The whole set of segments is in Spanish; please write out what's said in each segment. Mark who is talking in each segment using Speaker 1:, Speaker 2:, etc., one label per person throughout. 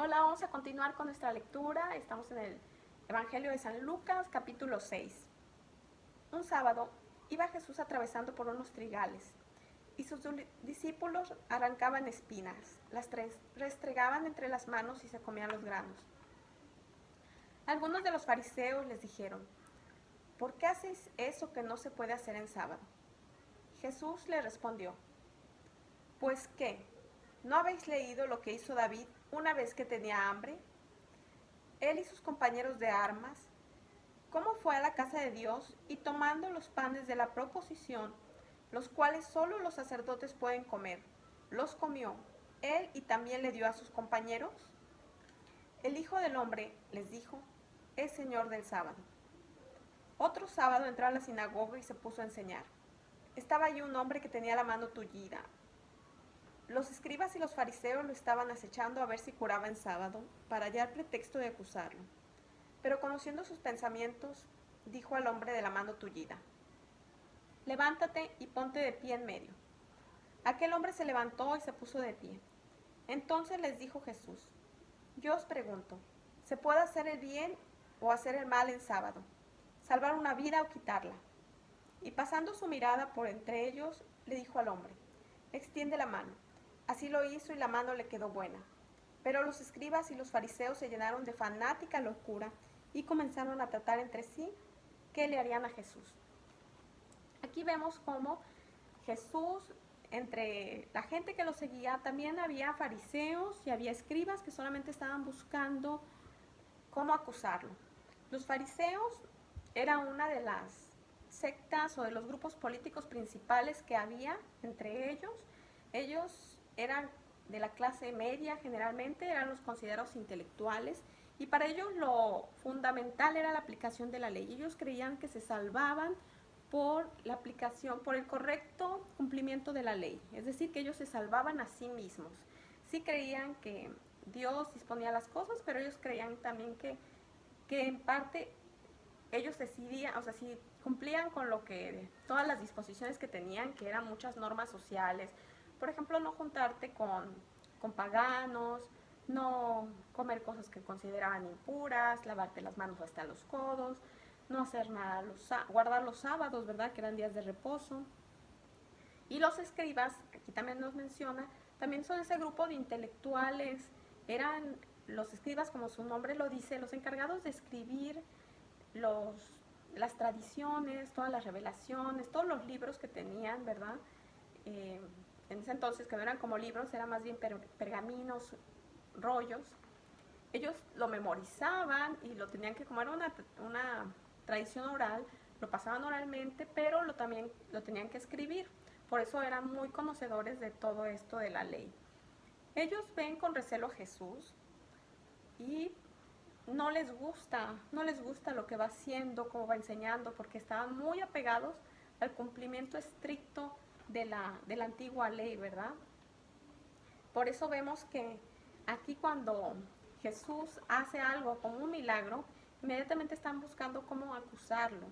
Speaker 1: Hola, vamos a continuar con nuestra lectura. Estamos en el Evangelio de San Lucas, capítulo 6. Un sábado iba Jesús atravesando por unos trigales y sus discípulos arrancaban espinas, las restregaban entre las manos y se comían los granos. Algunos de los fariseos les dijeron: ¿por qué hacéis eso que no se puede hacer en sábado? Jesús les respondió: ¿pues qué? ¿No habéis leído lo que hizo David una vez que tenía hambre? Él y sus compañeros de armas, cómo fue a la casa de Dios y tomando los panes de la proposición, los cuales solo los sacerdotes pueden comer, los comió él y también le dio a sus compañeros. El Hijo del Hombre, les dijo, es Señor del sábado. Otro sábado entró a la sinagoga y se puso a enseñar. Estaba allí un hombre que tenía la mano tullida. Los escribas y los fariseos lo estaban acechando a ver si curaba en sábado, para hallar pretexto de acusarlo. Pero conociendo sus pensamientos, dijo al hombre de la mano tullida: levántate y ponte de pie en medio. Aquel hombre se levantó y se puso de pie. Entonces les dijo Jesús: yo os pregunto, ¿se puede hacer el bien o hacer el mal en sábado? ¿Salvar una vida o quitarla? Y pasando su mirada por entre ellos, le dijo al hombre: extiende la mano. Así lo hizo y la mano le quedó buena. Pero los escribas y los fariseos se llenaron de fanática locura y comenzaron a tratar entre sí qué le harían a Jesús. Aquí vemos cómo Jesús, entre la gente que lo seguía, también había fariseos y había escribas que solamente estaban buscando cómo acusarlo. Los fariseos eran una de las sectas o de los grupos políticos principales que había entre ellos. Ellos eran de la clase media generalmente, eran los considerados intelectuales, y para ellos lo fundamental era la aplicación de la ley. Ellos creían que se salvaban por la aplicación, por el correcto cumplimiento de la ley, es decir, que ellos se salvaban a sí mismos. Sí creían que Dios disponía las cosas, pero ellos creían también que en parte ellos decidían, o sea, si cumplían con lo que, todas las disposiciones que tenían, que eran muchas normas sociales, por ejemplo, no juntarte con paganos, no comer cosas que consideraban impuras, lavarte las manos hasta los codos, no hacer nada, guardar los sábados, ¿verdad?, que eran días de reposo. Y los escribas, aquí también nos menciona, también son ese grupo de intelectuales, eran los escribas, como su nombre lo dice, los encargados de escribir las tradiciones, todas las revelaciones, todos los libros que tenían, ¿verdad? En ese entonces, que no eran como libros, eran más bien pergaminos, rollos. Ellos lo memorizaban y lo tenían que, como era una tradición oral, lo pasaban oralmente, pero también lo tenían que escribir. Por eso eran muy conocedores de todo esto de la ley. Ellos ven con recelo a Jesús y no les gusta lo que va haciendo, cómo va enseñando, porque estaban muy apegados al cumplimiento estricto de la antigua ley, ¿verdad? Por eso vemos que aquí cuando Jesús hace algo como un milagro, inmediatamente están buscando cómo acusarlo.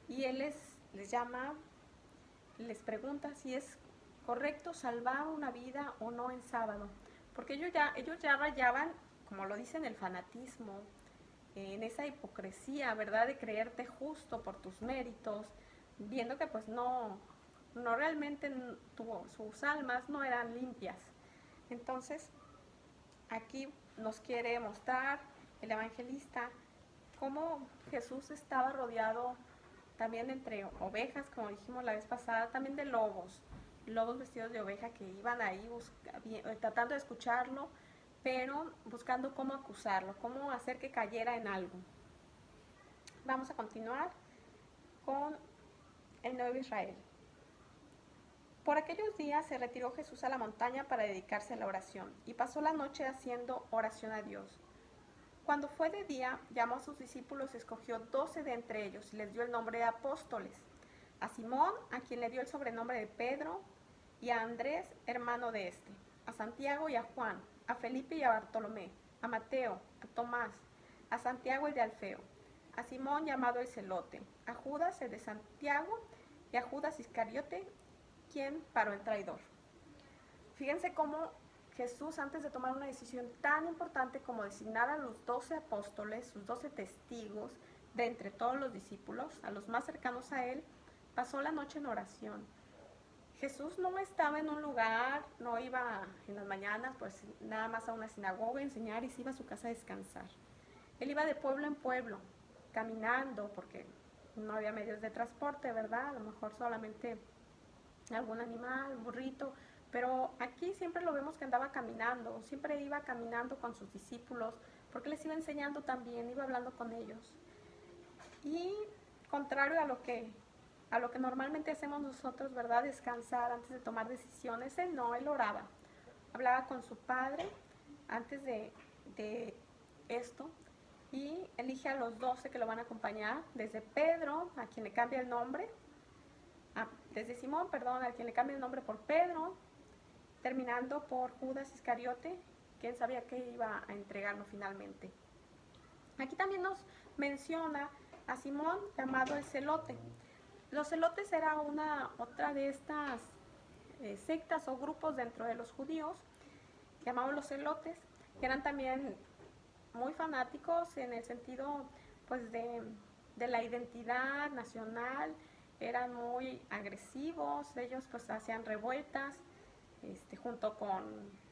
Speaker 1: Y Él les llama, les pregunta si es correcto salvar una vida o no en sábado. Porque ellos ya rayaban, como lo dicen, el fanatismo, en esa hipocresía, ¿verdad?, de creerte justo por tus méritos, viendo que pues no realmente sus almas no eran limpias. Entonces, aquí nos quiere mostrar el evangelista cómo Jesús estaba rodeado también entre ovejas, como dijimos la vez pasada, también de lobos vestidos de oveja que iban ahí tratando de escucharlo, pero buscando cómo acusarlo, cómo hacer que cayera en algo. Vamos a continuar con el nuevo Israel. Por aquellos días se retiró Jesús a la montaña para dedicarse a la oración y pasó la noche haciendo oración a Dios. Cuando fue de día, llamó a sus discípulos, escogió 12 de entre ellos y les dio el nombre de apóstoles: a Simón, a quien le dio el sobrenombre de Pedro, y a Andrés, hermano de este, a Santiago y a Juan, a Felipe y a Bartolomé, a Mateo, a Tomás, a Santiago el de Alfeo, a Simón llamado el Celote, a Judas el de Santiago y a Judas Iscariote, quien paró el traidor. Fíjense cómo Jesús, antes de tomar una decisión tan importante como designar a los 12 apóstoles, sus 12 testigos, de entre todos los discípulos, a los más cercanos a él, pasó la noche en oración. Jesús no estaba en un lugar, no iba en las mañanas, pues nada más a una sinagoga a enseñar y se iba a su casa a descansar. Él iba de pueblo en pueblo, caminando, porque no había medios de transporte, ¿verdad? A lo mejor solamente algún animal, un burrito, pero aquí siempre lo vemos que andaba caminando, siempre iba caminando con sus discípulos, porque les iba enseñando también, iba hablando con ellos. Y contrario a lo que normalmente hacemos nosotros, ¿verdad? Descansar antes de tomar decisiones, él no, él oraba. Hablaba con su padre antes de esto y elige a los 12 que lo van a acompañar, desde Pedro, a quien le cambia el nombre, desde Simón, perdón, a quien le cambia el nombre por Pedro, terminando por Judas Iscariote, quien sabía que iba a entregarlo finalmente. Aquí también nos menciona a Simón, llamado el Celote. Los celotes era otra de estas sectas o grupos dentro de los judíos, llamados los celotes, que eran también muy fanáticos en el sentido pues de la identidad nacional, eran muy agresivos, ellos pues hacían revueltas junto con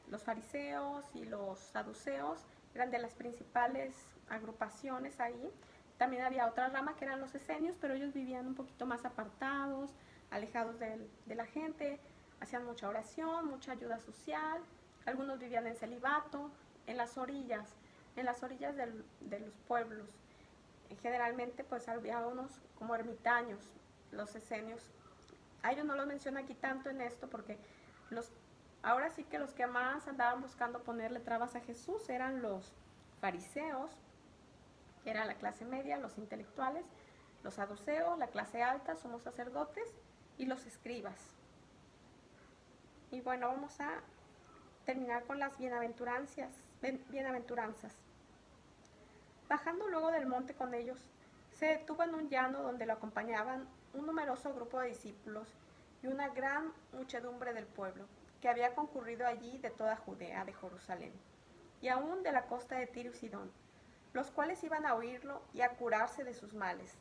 Speaker 1: los fariseos y los saduceos, eran de las principales agrupaciones ahí. También había otra rama que eran los esenios, pero ellos vivían un poquito más apartados, alejados de la gente, hacían mucha oración, mucha ayuda social, algunos vivían en celibato, en las orillas de los pueblos. Generalmente pues había unos como ermitaños, los esenios. A ellos no los menciona aquí tanto en esto porque ahora sí que los que más andaban buscando ponerle trabas a Jesús eran los fariseos, que era la clase media, los intelectuales, los saduceos, la clase alta, somos sacerdotes, y los escribas. Y bueno, vamos a terminar con las bienaventuranzas. Bajando luego del monte con ellos, se detuvo en un llano donde lo acompañaban un numeroso grupo de discípulos y una gran muchedumbre del pueblo, que había concurrido allí de toda Judea, de Jerusalén, y aún de la costa de Tiro y Sidón, los cuales iban a oírlo y a curarse de sus males.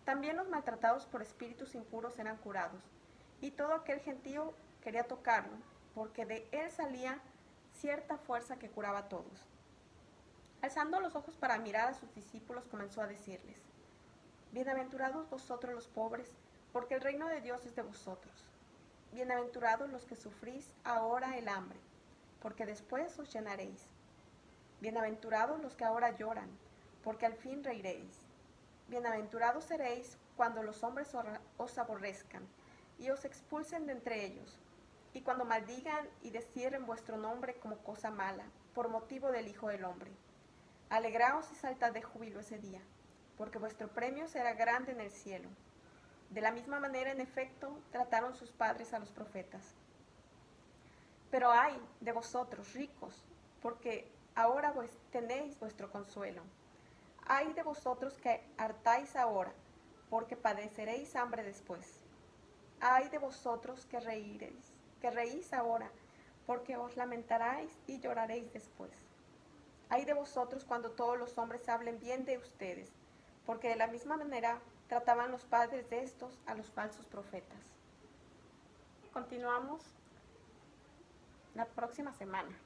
Speaker 1: También los maltratados por espíritus impuros eran curados, y todo aquel gentío quería tocarlo, porque de él salía cierta fuerza que curaba a todos. Alzando los ojos para mirar a sus discípulos, comenzó a decirles: Bienaventurados vosotros los pobres, porque el reino de Dios es de vosotros. Bienaventurados los que sufrís ahora el hambre, porque después os llenaréis. Bienaventurados los que ahora lloran, porque al fin reiréis. Bienaventurados seréis cuando los hombres os aborrezcan y os expulsen de entre ellos, y cuando maldigan y descierren vuestro nombre como cosa mala, por motivo del Hijo del Hombre. Alegraos y saltad de júbilo ese día, porque vuestro premio será grande en el cielo. De la misma manera, en efecto, trataron sus padres a los profetas. Pero ay de vosotros, ricos, porque ahora tenéis vuestro consuelo. Ay de vosotros que hartáis ahora, porque padeceréis hambre después. Ay de vosotros que reís ahora, porque os lamentaréis y lloraréis después. Ay de vosotros cuando todos los hombres hablen bien de ustedes, porque de la misma manera trataban los padres de estos a los falsos profetas. Continuamos la próxima semana.